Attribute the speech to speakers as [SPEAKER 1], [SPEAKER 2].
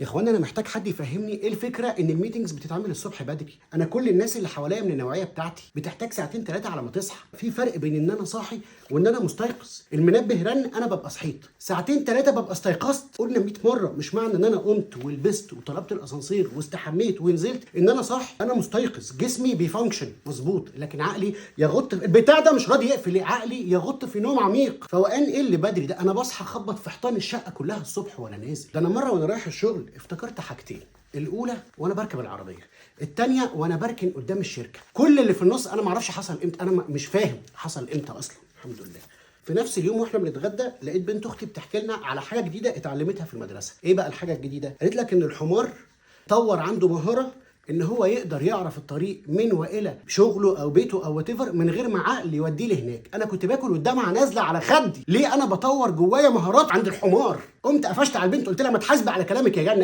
[SPEAKER 1] يا اخوانا انا محتاج حد يفهمني ايه الفكره ان الميتنجز بتتعمل الصبح بدري. انا كل الناس اللي حواليا من النوعيه بتاعتي بتحتاج ساعتين ثلاثه على ما تصحى. في فرق بين ان انا صاحي وان انا مستيقظ. المنبه رن انا ببقى صحيت، ساعتين ثلاثه ببقى استيقظت. قلنا 100 مره مش معنى ان انا قمت ولبست وطلبت الاسانسير واستحميت ونزلت ان انا صح. انا مستيقظ، جسمي بيفانكشن مظبوط، لكن عقلي يغط البتاع ده مش راضي يقفل. عقلي يغط في نوم عميق. فوقان ايه اللي بدري ده؟ انا بصحى اخبط في حيطان الشقه كلها الصبح وانا نازل. ده انا مره وانا رايح الشغل افتكرت حاجتين، الاولى وانا بركب العربيه، الثانيه وانا بركن قدام الشركه. كل اللي في النص انا ما اعرفش حصل امتى، انا مش فاهم حصل امتى اصلا. الحمد لله. في نفس اليوم واحنا بنتغدى لقيت بنت اختي بتحكي لنا على حاجه جديده اتعلمتها في المدرسه. ايه بقى الحاجه الجديده؟ قالت لك ان الحمار طور عنده مهاره ان هو يقدر يعرف الطريق من والى شغله او بيته او وات من غير ما عقل يوديه لهناك. انا كنت باكل والدمعه نازله على خدي. ليه؟ انا بطور جوايا مهارات عند الحمار. قمت قفشت على البنت قلت لها ما تحاسبي على كلامك يا جنه.